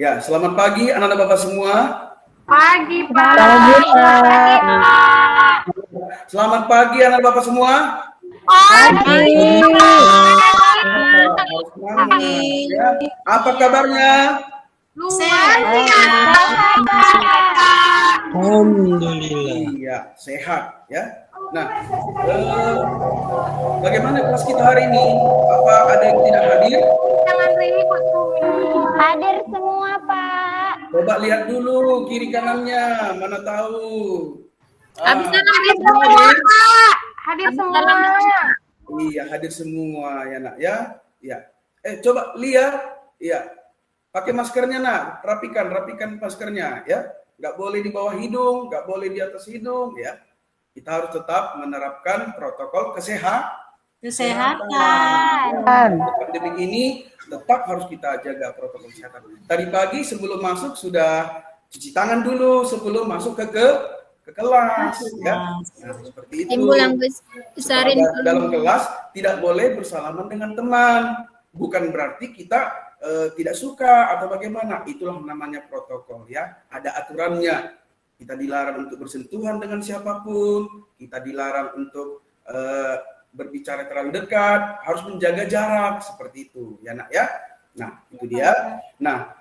Ya, selamat pagi anak-anak Bapak semua. Pagi, Pak. Pagi, Pak. Selamat pagi anak-anak Bapak semua. Pagi. Harus semangat, ya. Apa kabarnya? Luar Alhamdulillah. Iya, sehat ya. Nah, bagaimana kelas kita hari ini? Apa ada yang tidak hadir? Jangan ribut, Bumi. Hadir semua, Pak. Coba lihat dulu kiri kanannya, mana tahu. Hadir semua, Pak. Hadir semua. Iya, hadir semua ya nak ya. Ya. Coba lihat, ya. Pakai maskernya nak, rapikan maskernya ya. Nggak boleh di bawah hidung, nggak boleh di atas hidung ya. Kita harus tetap menerapkan protokol kesehatan. Pandemi ini tetap harus kita jaga protokol kesehatan. Tadi pagi sebelum masuk sudah cuci tangan dulu sebelum masuk ke kelas ya. Nah, seperti itu. Besarin dalam kelas tidak boleh bersalaman dengan teman. Bukan berarti kita tidak suka atau bagaimana. Itulah namanya protokol ya. Ada aturannya. Kita dilarang untuk bersentuhan dengan siapapun. Kita dilarang untuk berbicara terlalu dekat, harus menjaga jarak seperti itu ya nak ya. Nah itu dia. Nah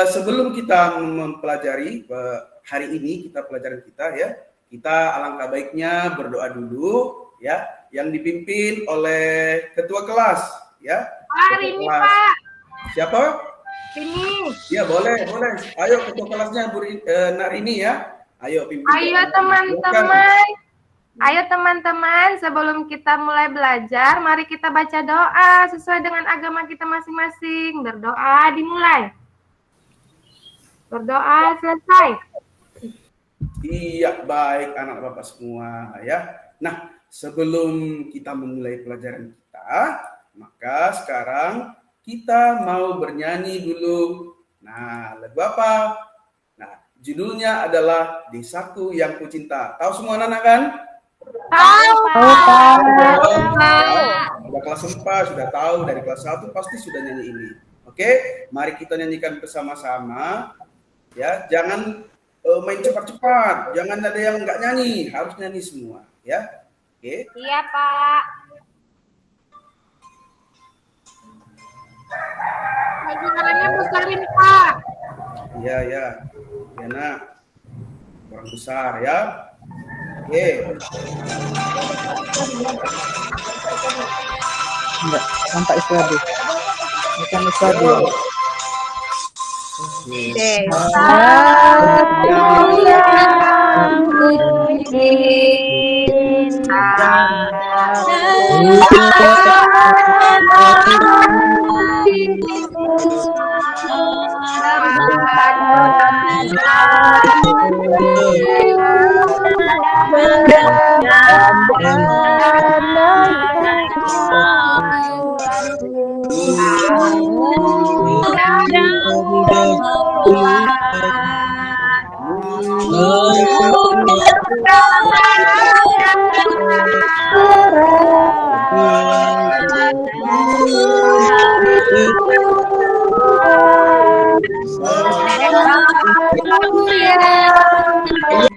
sebelum kita mempelajari hari ini pelajaran kita ya, kita alangkah baiknya berdoa dulu ya, yang dipimpin oleh ketua kelas ya. Hari ini Pak. Siapa? Ini. Ya boleh. Ayo ketua kelasnya Nak Rini ya. Ayo pimpin. Ayo teman-teman, sebelum kita mulai belajar, mari kita baca doa sesuai dengan agama kita masing-masing. Berdoa dimulai. Berdoa selesai. Iya, baik anak Bapak semua ya. Nah, sebelum kita memulai pelajaran kita, maka sekarang kita mau bernyanyi dulu. Nah, lagu apa? Nah, judulnya adalah Desaku Yang Kucinta. Tahu semua anak-anak kan? Tahu. Sudah kelas 4 sudah tahu, dari kelas 1 pasti sudah nyanyi ini. Oke, mari kita nyanyikan bersama-sama. Ya, jangan main cepat-cepat, jangan ada yang nggak nyanyi, harus nyanyi semua, ya. Oke. Iya, Pak. Suaranya besarin, Pak. Iya, ya. Ya, nak. Kurang besar ya. Oke. Enggak, sampai istirahat. Bukan istirahat.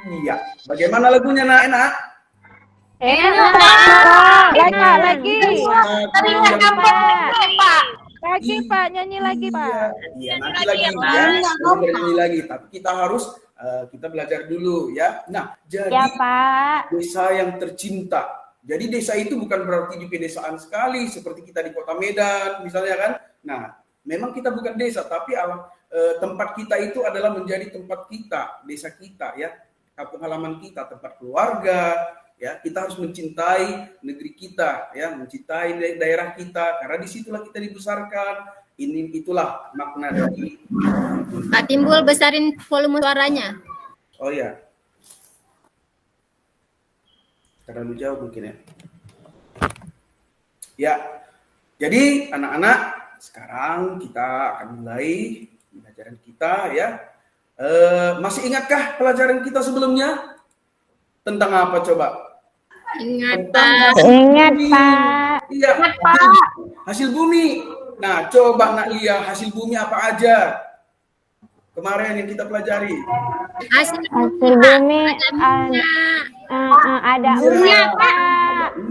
Iya, bagaimana lagunya nak? Enak? Enak. Lagi. Lagi Pak, nyanyi lagi Pak. Iya, nanti lagi ya. Bernyanyi lagi, tapi kita harus kita belajar dulu ya. Nah, jadi Ya Pak. desa yang tercinta. Jadi desa itu bukan berarti di pedesaan sekali seperti kita di Kota Medan misalnya kan. Nah, memang kita bukan desa, tapi tempat kita itu adalah menjadi tempat kita, desa kita ya, kampung halaman kita, tempat keluarga ya. Kita harus mencintai negeri kita ya, mencintai daerah kita karena disitulah kita dibesarkan. Itulah makna dari Pak Timbul, besarin volume suaranya. Oh ya, terlalu jauh mungkin ya. Ya, jadi anak-anak sekarang kita akan mulai pelajaran kita ya. Masih ingatkah pelajaran kita sebelumnya? Tentang apa coba? Ingat Tentang Pak. Ingat Pak. Iya, hasil bumi. Nah, coba Nak Lia, hasil bumi apa aja? kemarin yang kita pelajari? Hasil Hasil bumi ada Iya. emas, Pak.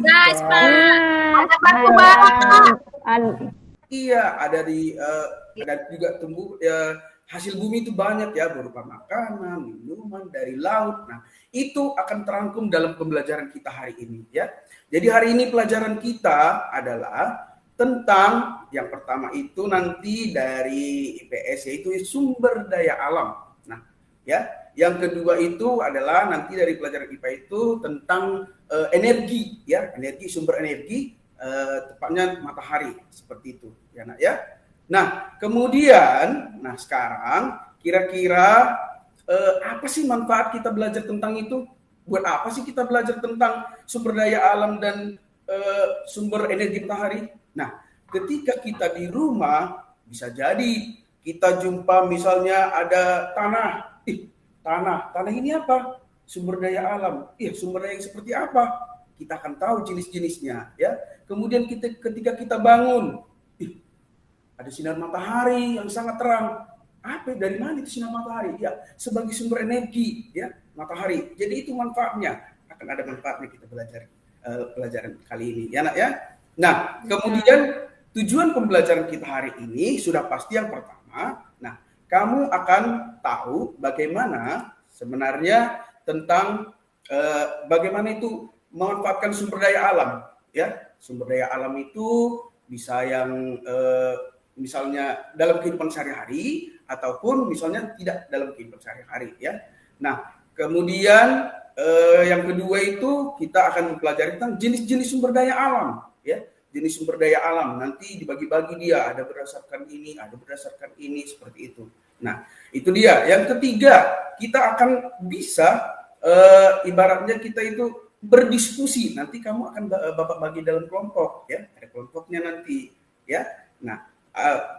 gas, Pak. Ada batu bara. Iya, ada juga tumbuh hasil bumi itu banyak ya, berupa makanan, minuman dari laut. Nah, itu akan terangkum dalam pembelajaran kita hari ini ya. Jadi hari ini pelajaran kita adalah tentang yang pertama itu nanti dari IPS yaitu sumber daya alam. Nah, ya, yang kedua itu adalah nanti dari pelajaran IPA itu tentang energi ya, sumber energi, tepatnya matahari seperti itu ya nak ya. Nah, kemudian sekarang kira-kira apa sih manfaat kita belajar tentang itu? Buat apa sih kita belajar tentang sumber daya alam dan sumber energi matahari? Nah, ketika kita di rumah bisa jadi kita jumpa misalnya ada tanah. Tanah ini apa? Sumber daya alam. Sumber daya yang seperti apa? Kita akan tahu jenis-jenisnya ya. Kemudian ketika kita bangun, ada sinar matahari yang sangat terang. Dari mana itu sinar matahari? Ya, sebagai sumber energi ya, matahari. Jadi itu manfaatnya. Akan ada manfaatnya kita belajar pelajaran kali ini ya nak ya. Nah, kemudian tujuan pembelajaran kita hari ini sudah pasti yang pertama. Nah, kamu akan tahu bagaimana sebenarnya tentang bagaimana itu memanfaatkan sumber daya alam ya. Sumber daya alam itu bisa yang misalnya dalam kehidupan sehari-hari ataupun misalnya tidak dalam kehidupan sehari-hari ya. Nah, kemudian yang kedua itu kita akan mempelajari tentang jenis-jenis sumber daya alam ya. Jenis sumber daya alam nanti dibagi-bagi dia, ada berdasarkan ini, ada berdasarkan ini, seperti itu. Nah, itu dia. Yang ketiga, kita akan bisa ibaratnya kita itu berdiskusi. Nanti kamu akan Bapak bagi dalam kelompok ya, ada kelompoknya nanti ya. Nah,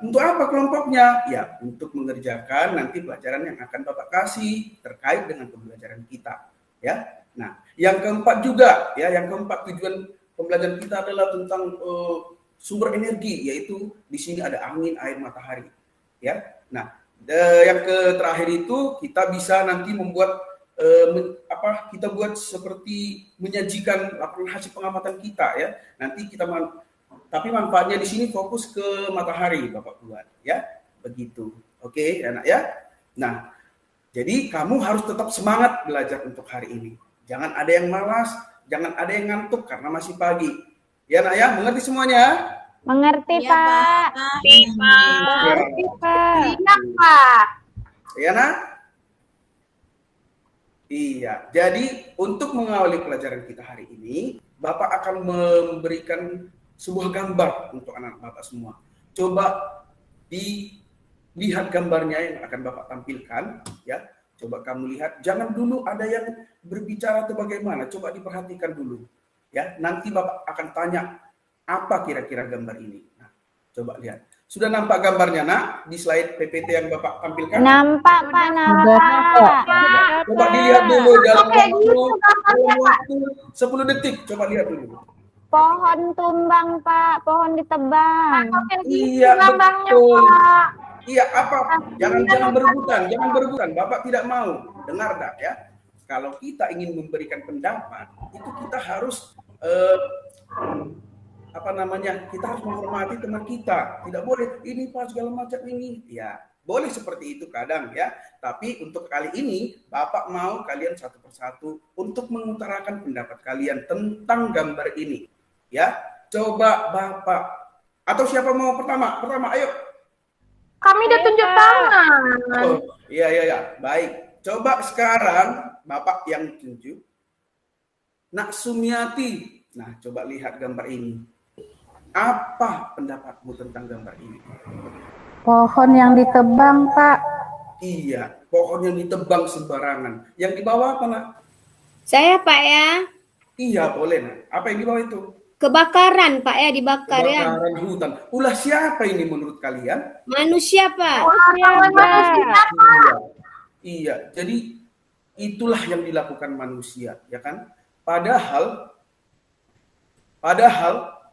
untuk apa kelompoknya? Ya, untuk mengerjakan nanti pelajaran yang akan Bapak kasih terkait dengan pembelajaran kita ya. Nah, yang keempat juga ya, tujuan pembelajaran kita adalah tentang sumber energi, yaitu di sini ada angin, air, matahari ya. Nah, yang terakhir itu kita bisa nanti membuat kita buat seperti menyajikan laporan hasil pengamatan kita ya. Nanti kita tapi manfaatnya di sini fokus ke matahari Bapak buat ya. Begitu. Oke, anak ya. Nah, jadi kamu harus tetap semangat belajar untuk hari ini. Jangan ada yang malas, jangan ada yang ngantuk karena masih pagi. Ya nak ya, mengerti semuanya? Mengerti, Iya, Pak. Mengerti, Pak. Iya, Pak. Ya nak? Iya. Jadi untuk mengawali pelajaran kita hari ini, Bapak akan memberikan sebuah gambar untuk anak Bapak semua. Coba dilihat gambarnya yang akan Bapak tampilkan, ya. Coba kamu lihat, jangan dulu ada yang berbicara atau bagaimana, coba diperhatikan dulu. Ya, nanti Bapak akan tanya, apa kira-kira gambar ini? Nah, coba lihat. Sudah nampak gambarnya, Nak, di slide PPT yang Bapak tampilkan? Nampak, Pak, nampak. Coba dilihat dulu dalam waktu 10 detik, coba lihat dulu. Pohon tumbang, Pak. Pohon ditebang. Iya, gambarnya, betul. Pak. Iya, apa? Jangan berebutan. Bapak tidak mau. Dengar dah ya. Kalau kita ingin memberikan pendapat, itu kita harus kita harus menghormati teman kita. Tidak boleh ini Pak segala macam ini. Ya, boleh seperti itu kadang ya. Tapi untuk kali ini Bapak mau kalian satu persatu untuk mengutarakan pendapat kalian tentang gambar ini. Ya, coba Bapak atau siapa mau pertama? Ayo. Kami udah tunjuk tangan. Oh, iya. Baik. Coba sekarang Bapak yang tunjuk. Nak Sumiati. Nah, coba lihat gambar ini. Apa pendapatmu tentang gambar ini? Pohon yang ditebang, Pak. Iya, pohon yang ditebang sembarangan. Yang di bawah apa, Nak? Saya, Pak ya. Iya, boleh, Nak. Apa yang di bawah itu? Kebakaran, Pak ya, dibakar ya. Kebakaran hutan. Ulah siapa ini menurut kalian? Manusia, Pak. Manusia. Iya, jadi itulah yang dilakukan manusia, ya kan? Padahal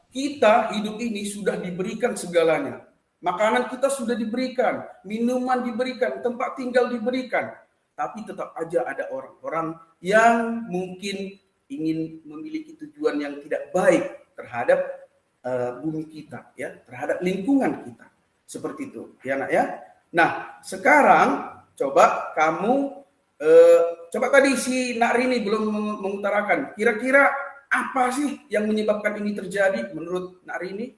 kita hidup ini sudah diberikan segalanya. Makanan kita sudah diberikan, minuman diberikan, tempat tinggal diberikan. Tapi tetap aja ada orang-orang yang mungkin ingin memiliki tujuan yang tidak baik terhadap bumi kita, ya, terhadap lingkungan kita. Seperti itu, ya nak ya. Nah, sekarang coba kamu, coba tadi si Nak Rini belum mengutarakan. Kira-kira apa sih yang menyebabkan ini terjadi menurut Nak Rini?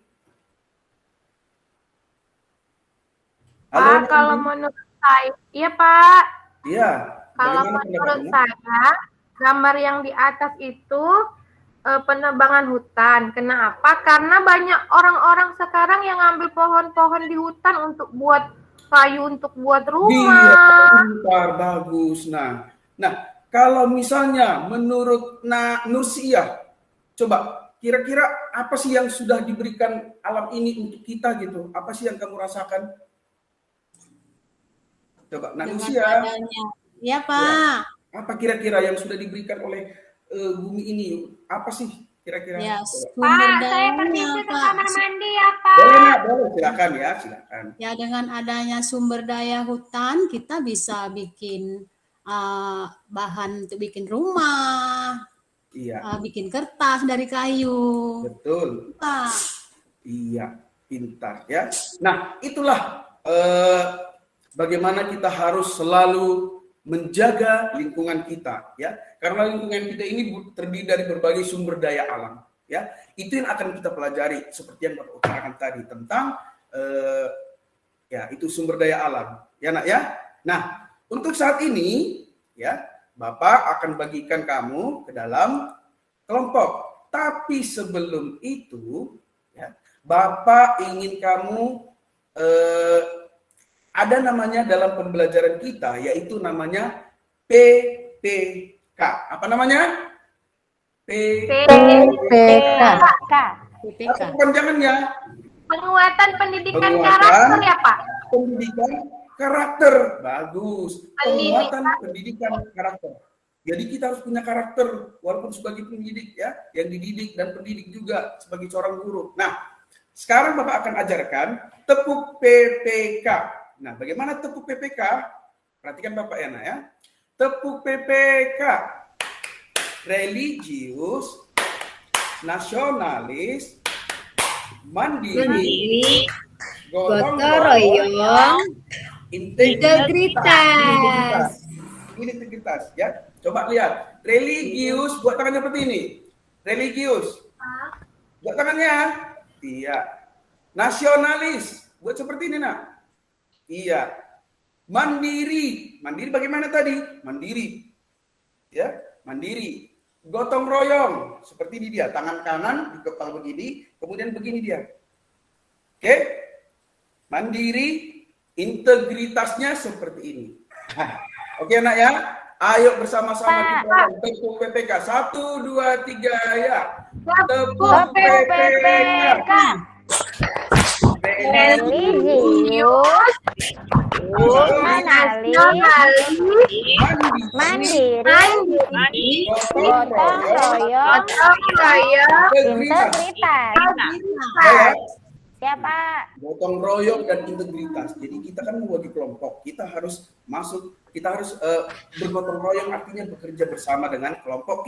Pak, kalau menurut saya, iya Pak. Iya. Kalau menurut saya, gambar yang di atas itu penebangan hutan. Kenapa? Karena banyak orang-orang sekarang yang ngambil pohon-pohon di hutan untuk buat kayu, untuk buat rumah. Pintar, bagus. Nah, kalau misalnya menurut Nursiah, coba kira-kira apa sih yang sudah diberikan alam ini untuk kita gitu? Apa sih yang kamu rasakan? Coba Nursiah. Ya Pak. Ya. Apa kira-kira yang sudah diberikan oleh bumi ini? Apa sih kira-kira? Ya, Pak, saya permisi ke kamar mandi ya Pak. Boleh, silakan ya, silakan. Ya, dengan adanya sumber daya hutan, kita bisa bikin bahan untuk bikin rumah, Iya. bikin kertas dari kayu. Betul. Pak. Iya, pintar ya. Nah, itulah bagaimana kita harus selalu menjaga lingkungan kita, ya. Karena lingkungan kita ini terdiri dari berbagai sumber daya alam, ya. Itu yang akan kita pelajari seperti yang Bapak utarakan tadi tentang ya itu sumber daya alam, ya nak ya. Nah, untuk saat ini, ya, Bapak akan bagikan kamu ke dalam kelompok. Tapi sebelum itu, ya, Bapak ingin kamu ada namanya dalam pembelajaran kita, yaitu namanya PPK. Apa namanya? PPK. Apa kepanjangannya? Penguatan pendidikan karakter ya Pak? Pendidikan karakter. Bagus. Penguatan pendidikan karakter. Jadi kita harus punya karakter, walaupun sebagai pendidik ya, yang dididik dan pendidik juga sebagai seorang guru. Nah, sekarang Bapak akan ajarkan tepuk PPK. Nah, bagaimana tepuk PPK? Perhatikan Bapak ya, ya. Tepuk PPK. Religius, nasionalis, mandiri, gotong royong, integritas. Ini integritas ya. Coba lihat. Religius, buat tangannya seperti ini. Religius. Buat tangannya. Iya. Nasionalis, buat seperti ini nak. Iya. Mandiri. Mandiri bagaimana tadi? Mandiri. Ya, mandiri. Gotong royong. Seperti ini dia. Tangan kanan di kepala begini. Kemudian begini dia. Oke. Mandiri. Integritasnya seperti ini. Oke anak ya. Ayo bersama-sama kita tepuk PPK. 1, 2, 3 ya. Tepuk PPK. Religius, nasionalis, mandiri, gotong royong, integritas. Siapa? Gotong royong dan integritas. Jadi kita kan membagi kelompok. Kita harus masuk, kita harus bergotong royong, artinya bekerja bersama dengan kelompok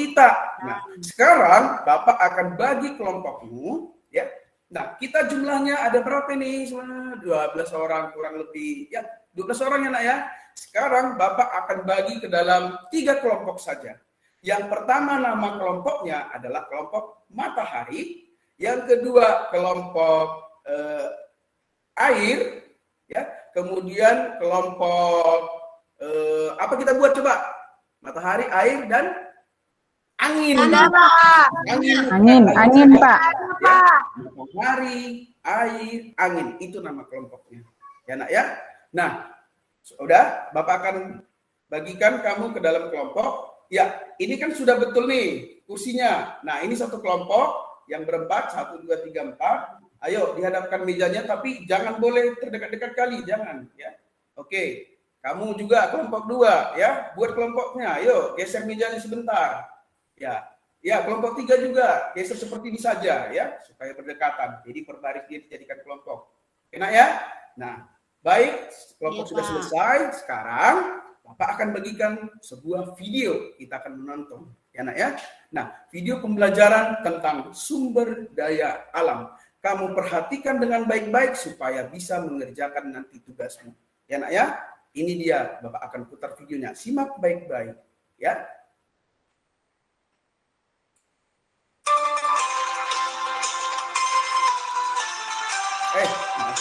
kita. Nah, sekarang Bapak akan bagi kelompokmu, ya. Nah, kita jumlahnya ada berapa nih? 12 orang kurang lebih. Ya, 12 orang ya nak ya. Sekarang Bapak akan bagi ke dalam 3 kelompok saja. Yang pertama nama kelompoknya adalah kelompok matahari. Yang kedua kelompok air. Ya. Kemudian kelompok apa kita buat coba? Matahari, air, dan angin. Angin, Pak. Ya, matahari, air, angin, itu nama kelompoknya. Ya nak ya. Nah, sudah Bapak akan bagikan kamu ke dalam kelompok. Ya, ini kan sudah betul nih kursinya. Nah, ini satu kelompok yang berempat, 1, 2, 3, 4. Ayo dihadapkan mejanya, tapi jangan boleh terdekat-dekat kali, jangan. Ya, oke. Kamu juga kelompok 2, ya, buat kelompoknya. Ayo geser mejanya sebentar. Ya, Ya, kelompok 3 juga. Geser seperti ini saja ya, supaya berdekatan. Jadi per baris dia dijadikan kelompok. Enak ya? Nah, baik, kelompok Iya, sudah Pak. selesai. Sekarang Bapak akan bagikan sebuah video. Kita akan menonton. Ya, nak ya? Nah, video pembelajaran tentang sumber daya alam. Kamu perhatikan dengan baik-baik supaya bisa mengerjakan nanti tugasmu. Ya, nak ya? Ini dia, Bapak akan putar videonya. Simak baik-baik. Ya. Maaf.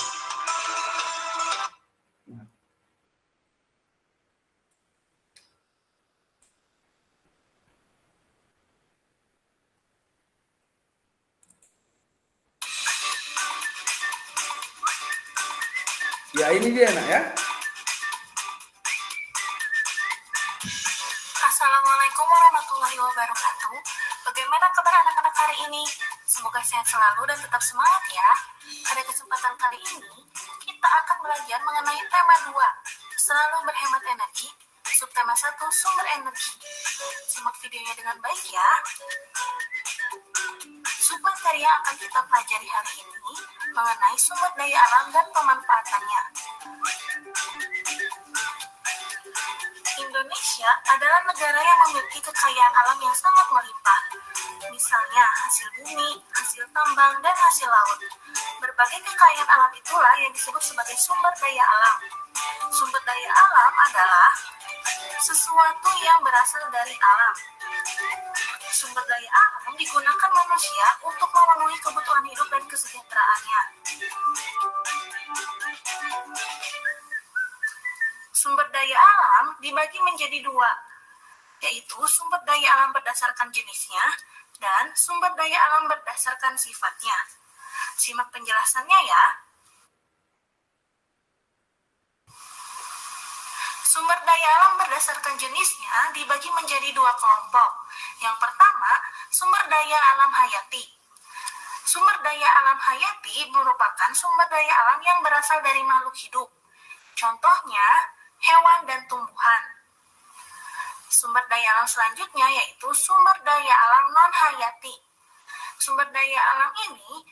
Ya, ini dia, nak ya. Assalamualaikum warahmatullahi wabarakatuh. Bagaimana kabar anak-anak hari ini? Semoga sehat selalu dan tetap semangat ya. Pada kesempatan kali ini, kita akan belajar mengenai tema 2, selalu berhemat energi, subtema 1, sumber energi. Simak videonya dengan baik ya. Submateri yang akan kita pelajari hari ini mengenai sumber daya alam dan pemanfaatannya. Indonesia adalah negara yang memiliki kekayaan alam yang sangat melimpah. Misalnya hasil bumi, hasil tambang, dan hasil laut. Berbagai kekayaan alam itulah yang disebut sebagai sumber daya alam. Sumber daya alam adalah sesuatu yang berasal dari alam. Sumber daya alam digunakan manusia untuk memenuhi kebutuhan hidup dan kesejahteraannya. Sumber daya alam dibagi menjadi 2, yaitu sumber daya alam berdasarkan jenisnya dan sumber daya alam berdasarkan sifatnya. Simak penjelasannya ya. Sumber daya alam berdasarkan jenisnya dibagi menjadi 2 kelompok. Yang pertama, sumber daya alam hayati. Sumber daya alam hayati merupakan sumber daya alam yang berasal dari makhluk hidup. Contohnya, hewan dan tumbuhan. Sumber daya alam selanjutnya yaitu sumber daya alam non-hayati. Sumber daya alam ini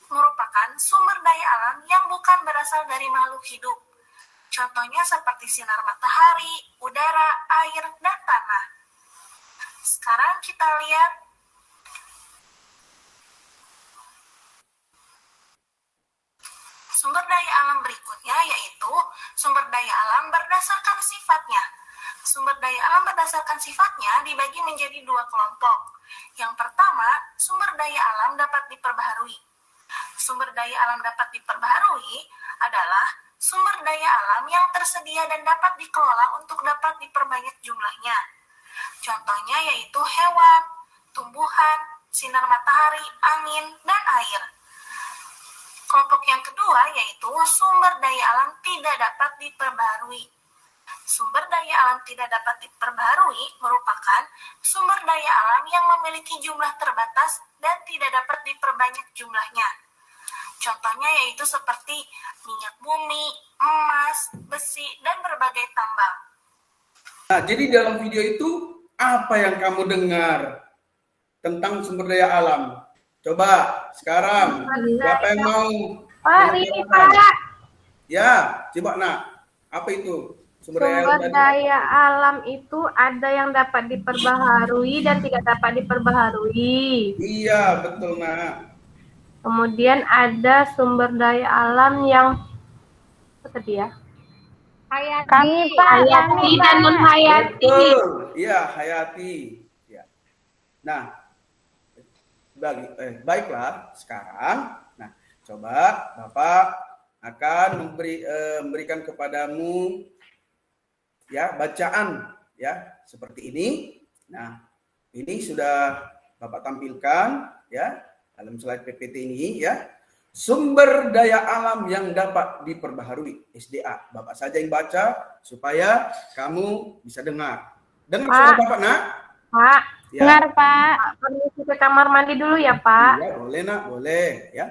merupakan sumber daya alam yang bukan berasal dari makhluk hidup. Contohnya seperti sinar matahari, udara, air, dan tanah. Sekarang kita lihat sumber daya alam berikutnya yaitu sumber daya alam berdasarkan sifatnya. Sumber daya alam berdasarkan sifatnya dibagi menjadi 2 kelompok. Yang pertama, sumber daya alam dapat diperbaharui. Sumber daya alam dapat diperbaharui adalah sumber daya alam yang tersedia dan dapat dikelola untuk dapat diperbanyak jumlahnya. Contohnya yaitu hewan, tumbuhan, sinar matahari, angin, dan air. Kelompok yang kedua yaitu sumber daya alam tidak dapat diperbaharui. Sumber daya alam tidak dapat diperbaharui merupakan sumber daya alam yang memiliki jumlah terbatas dan tidak dapat diperbanyak jumlahnya. Contohnya yaitu seperti minyak bumi, emas, besi, dan berbagai tambang. Nah, jadi dalam video itu apa yang kamu dengar tentang sumber daya alam? Coba sekarang siapa yang mau? Pak, ini Pak. Ya, coba nak. Apa itu? Sumber Daya alam itu ada yang dapat diperbaharui dan tidak dapat diperbaharui. Iya, betul nak. Kemudian ada sumber daya alam yang apa tadi ya? Hayati dan non hayati. Betul. Iya, hayati. Ya. Nah, baiklah sekarang. Nah, coba Bapak akan memberikan kepadamu ya bacaan ya seperti ini. Nah, ini sudah Bapak tampilkan ya dalam slide PPT ini ya. Sumber daya alam yang dapat diperbaharui, SDA. Bapak saja yang baca supaya kamu bisa dengar. Dengar suara Bapak, nak? Pak, Ya. Dengar, Pak. Permisi ke kamar mandi dulu ya, Pak. Ya, boleh nak, boleh ya.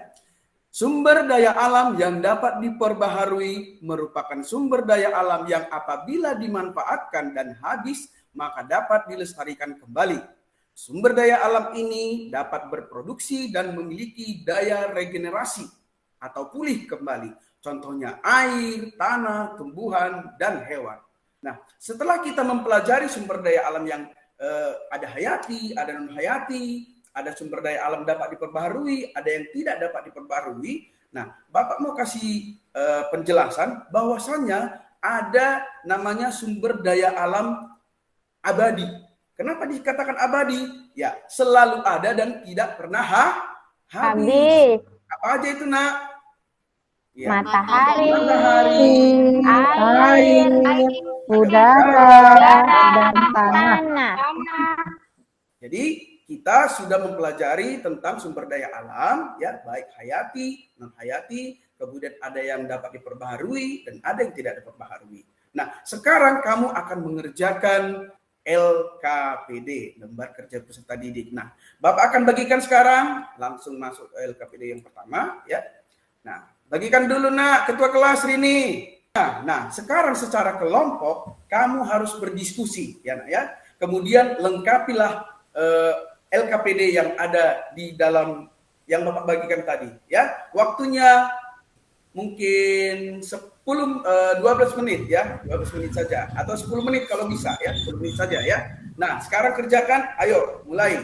Sumber daya alam yang dapat diperbaharui merupakan sumber daya alam yang apabila dimanfaatkan dan habis maka dapat dilestarikan kembali. Sumber daya alam ini dapat berproduksi dan memiliki daya regenerasi atau pulih kembali. Contohnya air, tanah, tumbuhan, dan hewan. Nah, setelah kita mempelajari sumber daya alam yang ada hayati, ada non-hayati, ada sumber daya alam dapat diperbaharui, ada yang tidak dapat diperbaharui. Nah, Bapak mau kasih penjelasan bahwasannya ada namanya sumber daya alam abadi. Kenapa dikatakan abadi? Ya, selalu ada dan tidak pernah habis. Apa aja itu, Nak? Ya. Matahari, air, udara, dan tanah. Jadi kita sudah mempelajari tentang sumber daya alam, ya, baik hayati, non hayati, kemudian ada yang dapat diperbaharui dan ada yang tidak diperbaharui. Nah, sekarang kamu akan mengerjakan LKPD, lembar kerja peserta didik. Nah, Bapak akan bagikan sekarang, langsung masuk ke LKPD yang pertama, ya. Nah, bagikan dulu, Nak, ketua kelas Rini. Nah, sekarang secara kelompok kamu harus berdiskusi, ya, Nak, ya. Kemudian lengkapilah LKPD yang ada di dalam yang Bapak bagikan tadi, ya. Waktunya mungkin 12 menit, ya, 12 menit saja atau 10 menit kalau bisa, ya, 10 menit saja, ya. Nah, sekarang kerjakan, ayo mulai.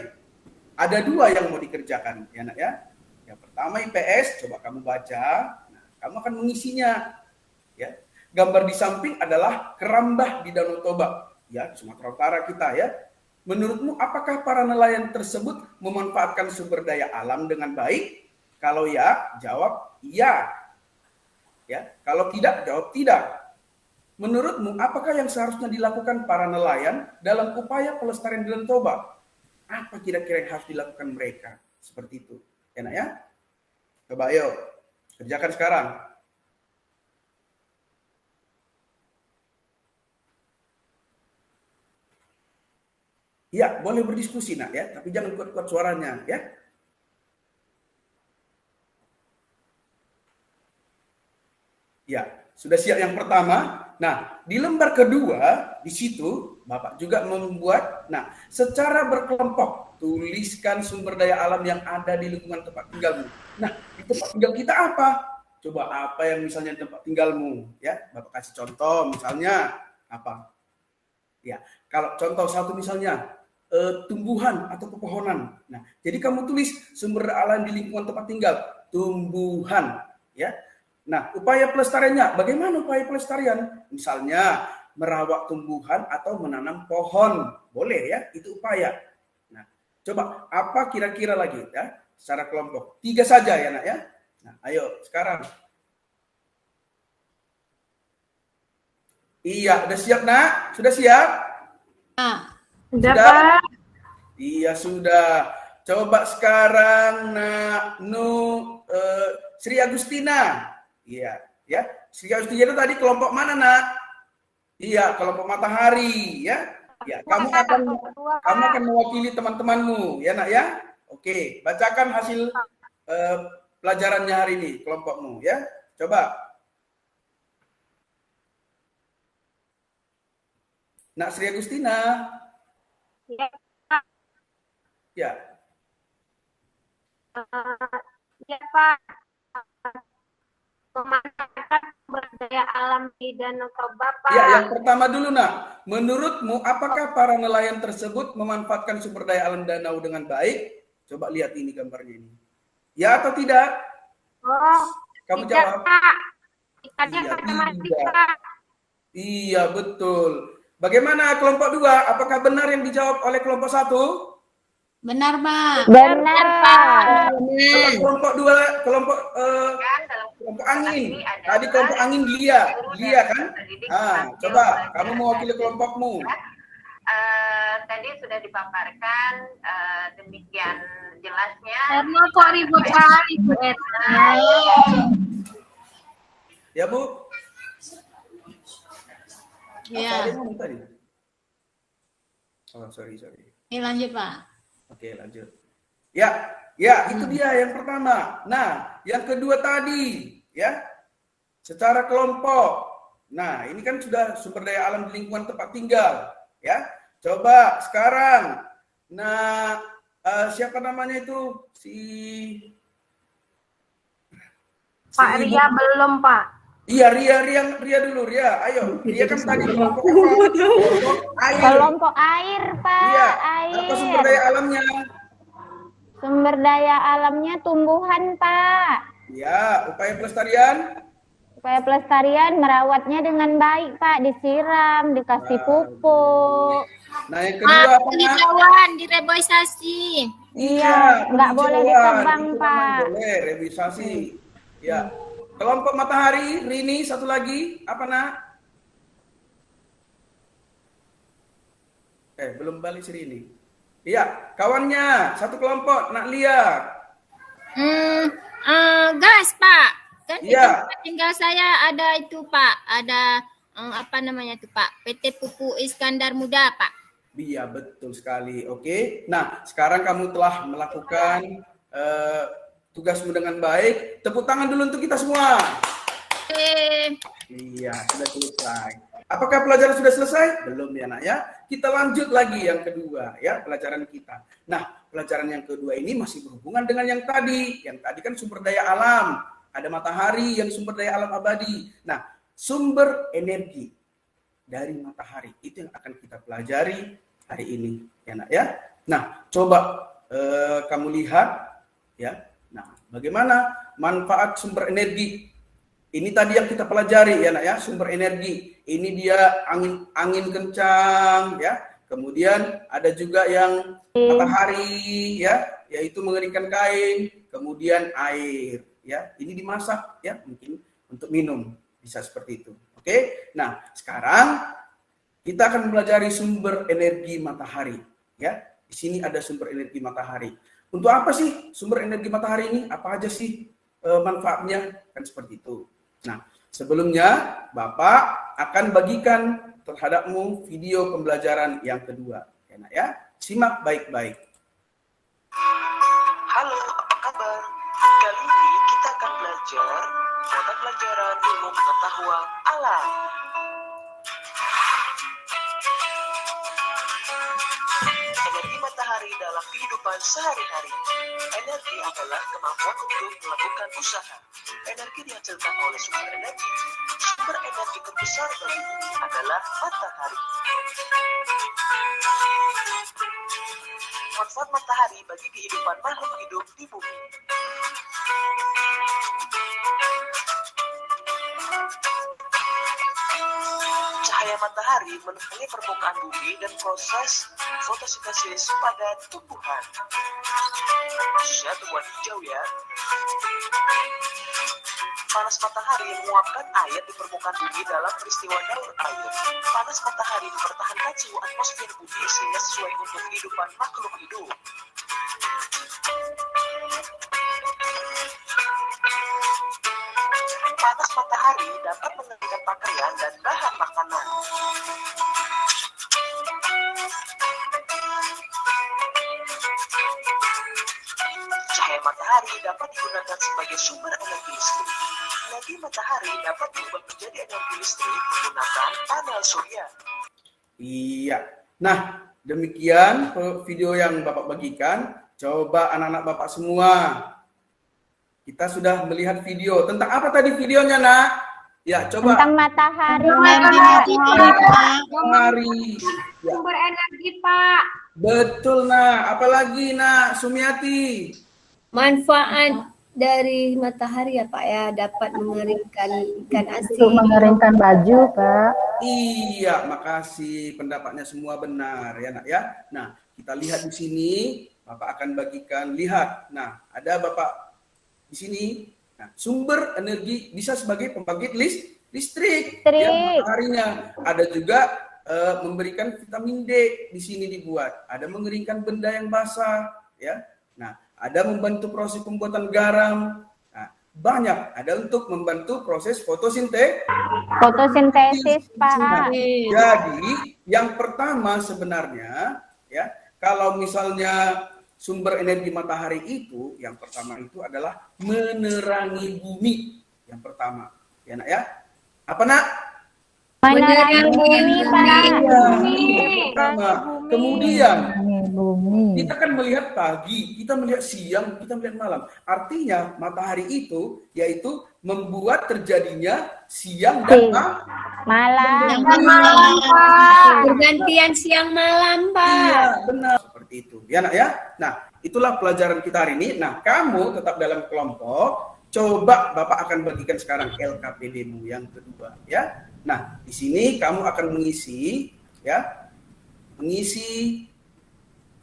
Ada 2 yang mau dikerjakan, ya, Nak, ya. Yang pertama IPS, coba kamu baca. Nah, kamu akan mengisinya, ya. Gambar di samping adalah kerambah di Danau Toba, ya, Sumatera Utara kita, ya. Menurutmu apakah para nelayan tersebut memanfaatkan sumber daya alam dengan baik? Kalau ya, jawab iya. Ya, kalau tidak, jawab tidak. Menurutmu apakah yang seharusnya dilakukan para nelayan dalam upaya pelestarian Danau Toba? Apa kira-kira yang harus dilakukan mereka? Seperti itu. Enak, ya? Coba ayo, kerjakan sekarang. Ya, boleh berdiskusi, Nak, ya, tapi jangan kuat-kuat suaranya, ya. Ya, sudah siap yang pertama. Nah, di lembar kedua, di situ Bapak juga membuat, nah, secara berkelompok, tuliskan sumber daya alam yang ada di lingkungan tempat tinggalmu. Nah, di tempat tinggal kita apa? Coba apa yang misalnya di tempat tinggalmu, ya. Bapak kasih contoh, misalnya apa? Ya, kalau contoh satu misalnya, tumbuhan atau pepohonan. Nah, jadi kamu tulis sumber daya alam di lingkungan tempat tinggal, tumbuhan, ya. Nah, upaya pelestariannya, bagaimana upaya pelestarian? Misalnya, merawat tumbuhan atau menanam pohon. Boleh, ya, itu upaya. Nah, coba, apa kira-kira lagi, ya, secara kelompok? 3 saja, ya, Nak, ya. Nah, ayo, sekarang. Iya, udah siap, Nak? Sudah siap? Sudah, Pak. Iya, sudah. Coba sekarang, Nak, Sri Agustina. Iya, ya. Sri Agustina itu tadi kelompok mana, Nak? Iya, kelompok matahari, ya. Ya, kamu akan mewakili teman-temanmu, ya, Nak, ya. Oke, bacakan hasil pelajarannya hari ini, kelompokmu, ya. Coba. Nak Sri Agustina. Ya, Ya. ya, Pak. Memanfaatkan sumber daya alam di Danau Toba, Pak. Ya, yang pertama dulu, Nak. Menurutmu, apakah para nelayan tersebut memanfaatkan sumber daya alam danau dengan baik? Coba lihat ini gambarnya ini. Ya atau tidak? Oh, Kamu tidak, jawab. Pak. Ikannya Iya, matematika. Iya, betul. Bagaimana kelompok 2? Apakah benar yang dijawab oleh kelompok 1? Benar, Pak. Benar, Pak. Kalau kelompok 2, kelompok angin. Tadi kelompok angin dia kan? Ah, coba kamu mewakili kelompokmu. Tadi sudah dipaparkan demikian jelasnya. Karena kok ribut kali, Bu Etna. Ya, Bu. Ya. Tadi. Oh, sorry. Lanjut, Pak. Oke, lanjut. Ya, itu dia yang pertama. Nah, yang kedua tadi, ya, secara kelompok. Nah, ini kan sudah sumber daya alam di lingkungan tempat tinggal, ya. Coba sekarang Nah, siapa namanya itu? Pak Ria belum, Pak. Iya, Ria dulu, Ria. Ayo, Ria kan tadi kelompok air. Kelompok air, Pak. Iya. Air. Apa sumber daya alamnya? Sumber daya alamnya tumbuhan, Pak. Iya, upaya pelestarian? Supaya pelestarian merawatnya dengan baik, Pak. Disiram, dikasih pupuk. Nah, yang kedua apa? Penghijauan, direboisasi. Iya, nggak boleh ditebang, Itu Pak. namanya boleh, reboisasi. Ya. Kelompok matahari, Rini, satu lagi, apa nak? Belum balik si Rini. Iya, kawannya, satu kelompok, Nak Lia. Gas, Pak. Kan di Iya. tempat tinggal saya ada itu, Pak. Ada apa namanya itu, Pak? PT Pupuk Iskandar Muda, Pak. Iya, betul sekali. Oke. Nah, sekarang kamu telah melakukan tugasmu dengan baik. Tepuk tangan dulu untuk kita semua. Iya, sudah selesai. Apakah pelajaran sudah selesai? Belum ya, Nak ya. Kita lanjut lagi yang kedua ya, pelajaran kita. Nah, pelajaran yang kedua ini masih berhubungan dengan yang tadi. Yang tadi kan sumber daya alam. Ada matahari yang sumber daya alam abadi. Nah, sumber energi dari matahari itu yang akan kita pelajari hari ini, ya Nak ya. Nah, coba kamu lihat ya. Nah, bagaimana manfaat sumber energi? Ini tadi yang kita pelajari ya Nak ya, sumber energi. Ini dia angin kencang ya. Kemudian ada juga yang matahari ya, yaitu mengeringkan kain, kemudian air ya. Ini dimasak ya, mungkin untuk minum, bisa seperti itu. Oke. Nah, sekarang kita akan mempelajari sumber energi matahari ya. Di sini ada sumber energi matahari. Untuk apa sih sumber energi matahari ini? Apa aja sih manfaatnya? Kan seperti itu. Nah, sebelumnya Bapak akan bagikan terhadapmu video pembelajaran yang kedua. Ya, Nak, ya. Simak baik-baik. Halo, apa kabar? Kali ini kita akan belajar mata pelajaran ilmu pengetahuan alam. Energi matahari dalam kehidupan sehari-hari. Energi adalah kemampuan untuk melakukan usaha. Energi dihasilkan oleh sumber energi. Sumber energi terbesar bagi bumi adalah matahari. Manfaat matahari bagi kehidupan makhluk hidup di bumi. Cahaya matahari menerangi permukaan bumi dan proses fotosintesis pada tumbuhan. Khususnya tumbuhan hijau ya. Panas matahari menguapkan air di permukaan bumi dalam peristiwa daur air. Panas matahari mempertahankan suhu atmosfer bumi sehingga sesuai untuk kehidupan makhluk hidup. Panas matahari dapat mengeringkan pakaian dan bahan makanan. Cahaya matahari dapat digunakan sebagai sumber energi listrik. Energi matahari dapat diubah menjadi energi listrik menggunakan panel surya. Iya. Nah, demikian video yang Bapak bagikan. Coba anak-anak Bapak semua. Kita sudah melihat video. Tentang apa tadi videonya, Nak? Ya, coba. Tentang matahari, Matahari. Ya. Sumber energi, Pak. Betul, Nak. Apalagi, Nak? Sumiati. Manfaat dari matahari ya Pak ya, dapat mengeringkan ikan asin. Untuk mengeringkan baju, Pak. Iya, makasih. Pendapatnya semua benar ya, Nak ya. Nah, kita lihat di sini, Bapak akan bagikan. Lihat. Nah, ada Bapak di sini. Nah, sumber energi bisa sebagai pembangkit listrik. Ya, mataharinya. Ada juga memberikan vitamin D di sini dibuat. Ada mengeringkan benda yang basah, ya. Nah, ada membantu proses pembuatan garam. Nah, banyak. Ada untuk membantu proses fotosintesis, Pak. Nah, jadi yang pertama sebenarnya, ya, kalau misalnya sumber energi matahari itu, yang pertama itu adalah menerangi bumi. Yang pertama, ya Nak ya. Apa Nak? Menerangi bumi, Pak. Pertama. Kemudian bumi. Kita kan melihat pagi, kita melihat siang, kita melihat malam. Artinya matahari itu yaitu membuat terjadinya siang dan malam. Pergantian siang malam, Pak. Iya, benar. Seperti itu. Ya, Nak ya. Nah, itulah pelajaran kita hari ini. Nah, kamu tetap dalam kelompok. Coba Bapak akan bagikan sekarang LKPD-mu yang kedua, ya. Nah, di sini kamu akan mengisi, ya, mengisi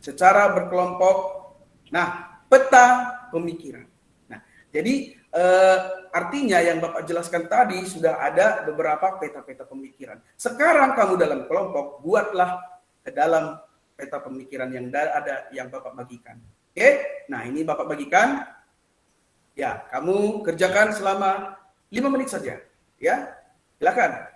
secara berkelompok. Nah, peta pemikiran. Nah, jadi artinya yang Bapak jelaskan tadi sudah ada beberapa peta-peta pemikiran. Sekarang kamu dalam kelompok buatlah ke dalam peta pemikiran yang ada yang Bapak bagikan. Oke? Nah, ini Bapak bagikan. Ya, kamu kerjakan selama 5 menit saja. Ya, silakan.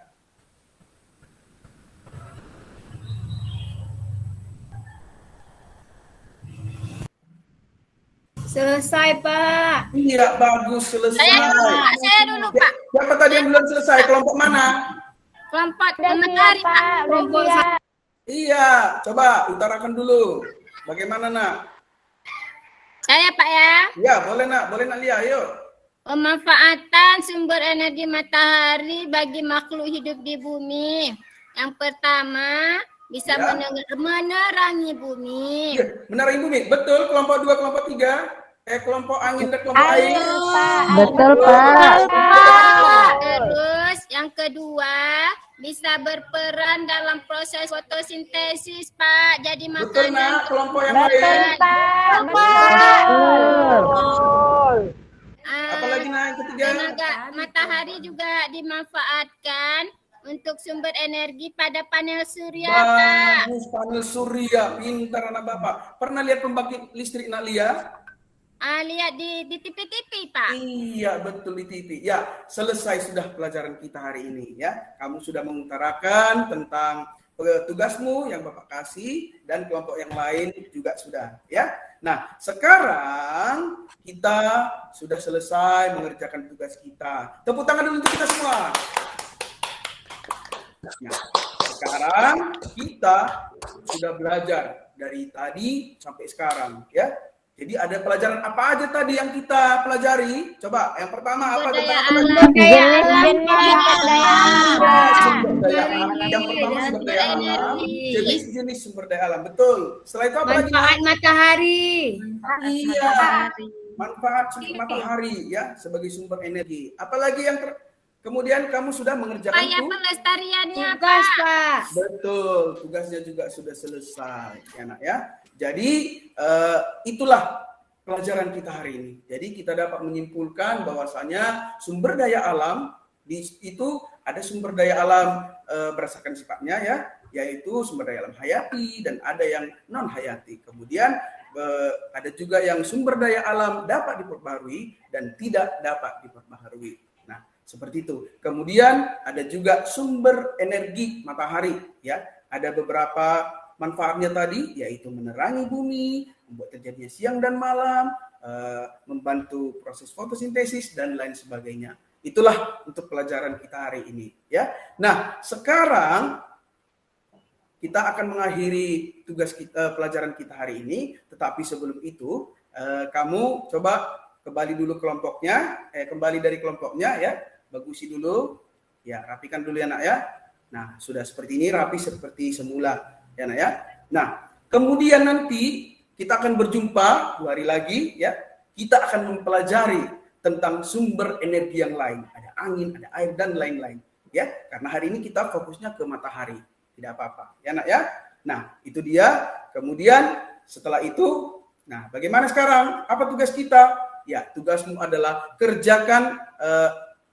Selesai, Pak. Iya, bagus, selesai. Saya dulu, Pak. Siapa tadi yang belum selesai? Kelompok mana? Kelompok matahari, Pak. Kelompok Iya, coba utarakan dulu. Bagaimana, Nak? Saya, Pak ya. Ya, boleh Nak Lia, ayo. Pemanfaatan sumber energi matahari bagi makhluk hidup di bumi. Yang pertama, bisa menerangi bumi. Ya, menerangi bumi. Betul, kelompok 2, kelompok 3. Kelompok angin dan kelompok air. Betul, Pak. Terus yang kedua, bisa berperan dalam proses fotosintesis, Pak. Jadi makanan. Betul, Nak. Kelompok yang lain. Betul. Apalagi Nak yang ketiga? Tenaga matahari juga dimanfaatkan untuk sumber energi pada panel surya, Pak. Bagus, panel surya. Pintar anak Bapak. Pernah lihat pembangkit listrik, Nak Lia? Lihat di TV-TV, Pak. Iya, betul di TV. Ya, selesai sudah pelajaran kita hari ini ya. Kamu sudah mengutarakan tentang tugasmu yang Bapak kasih dan kelompok yang lain juga sudah ya. Nah, sekarang kita sudah selesai mengerjakan tugas kita. Tepuk tangan dulu untuk kita semua. Nah, sekarang kita sudah belajar dari tadi sampai sekarang ya. Jadi ada pelajaran apa aja tadi yang kita pelajari? Coba yang pertama apa? Jenis-jenis sumber daya alam. Yang pertama sumber daya alam, jenis-jenis sumber daya alam. Betul. Setelah itu apa lagi? manfaat matahari. Iya. Manfaat matahari ya sebagai sumber energi. Apalagi yang kemudian kamu sudah mengerjakan Upaya pelestariannya, Tugas, Pak. Pak. Betul, tugasnya juga sudah selesai, ya Nak ya. Jadi itulah pelajaran kita hari ini. Jadi kita dapat menyimpulkan bahwasanya sumber daya alam itu ada sumber daya alam berdasarkan sifatnya ya, yaitu sumber daya alam hayati dan ada yang non hayati. Kemudian ada juga yang sumber daya alam dapat diperbaharui dan tidak dapat diperbaharui. Nah, seperti itu. Kemudian ada juga sumber energi matahari ya. Ada beberapa manfaatnya tadi yaitu menerangi bumi, membuat terjadinya siang dan malam, membantu proses fotosintesis dan lain sebagainya. Itulah untuk pelajaran kita hari ini ya. Nah, sekarang kita akan mengakhiri tugas kita, pelajaran kita hari ini, tetapi sebelum itu kamu coba kembali dulu kelompoknya, kembali dari kelompoknya ya, bagusi dulu, ya rapikan dulu ya Nak ya. Nah, sudah seperti ini, rapi seperti semula. Ya, Nak ya. Nah, kemudian nanti kita akan berjumpa 2 hari lagi ya. Kita akan mempelajari tentang sumber energi yang lain. Ada angin, ada air dan lain-lain ya. Karena hari ini kita fokusnya ke matahari. Tidak apa-apa. Ya, Nak ya. Nah, itu dia. Kemudian setelah itu, nah, bagaimana sekarang? Apa tugas kita? Ya, tugasmu adalah kerjakan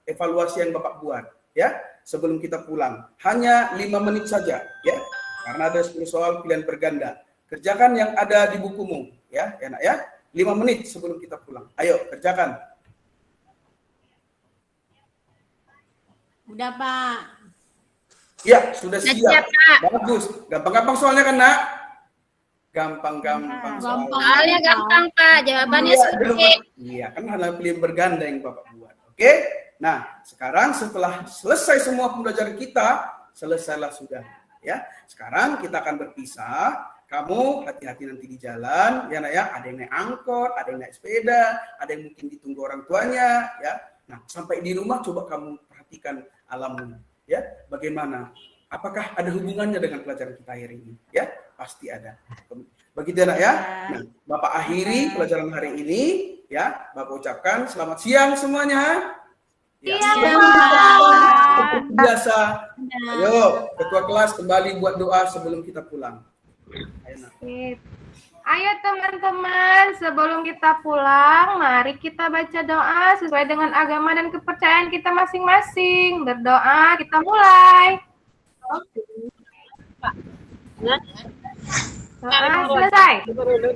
evaluasi yang Bapak buat ya. Sebelum kita pulang. Hanya 5 menit saja ya. Karena ada 10 soal pilihan berganda. Kerjakan yang ada di bukumu. Ya, Nak ya. 5 menit sebelum kita pulang. Ayo, kerjakan. Udah, Pak. Ya, sudah siap. Pak. Bagus. Gampang-gampang soalnya kan, Nak? Gampang-gampang soalnya. Soalnya gampang, Pak. Jawabannya sulit. Iya, kan hanya pilihan berganda yang Bapak buat. Oke? Nah, sekarang setelah selesai semua pembelajaran kita, selesailah sudah. Ya, sekarang kita akan berpisah kamu hati-hati nanti di jalan, ya nak ya. Ada yang naik angkot, ada yang naik sepeda, ada yang mungkin ditunggu orang tuanya, ya. Nah, sampai di rumah coba kamu perhatikan alammu, ya. Bagaimana? Apakah ada hubungannya dengan pelajaran kita hari ini? Ya, pasti ada. Begitu ya nak ya. Nah, Bapak akhiri pelajaran hari ini, ya. Bapak ucapkan selamat siang semuanya. Ya, seperti biasa. Ayo, ketua kelas kembali buat doa sebelum kita pulang. Ayo, nak. Ayo teman-teman, sebelum kita pulang, mari kita baca doa sesuai dengan agama dan kepercayaan kita masing-masing. Berdoa, kita mulai. Selesai.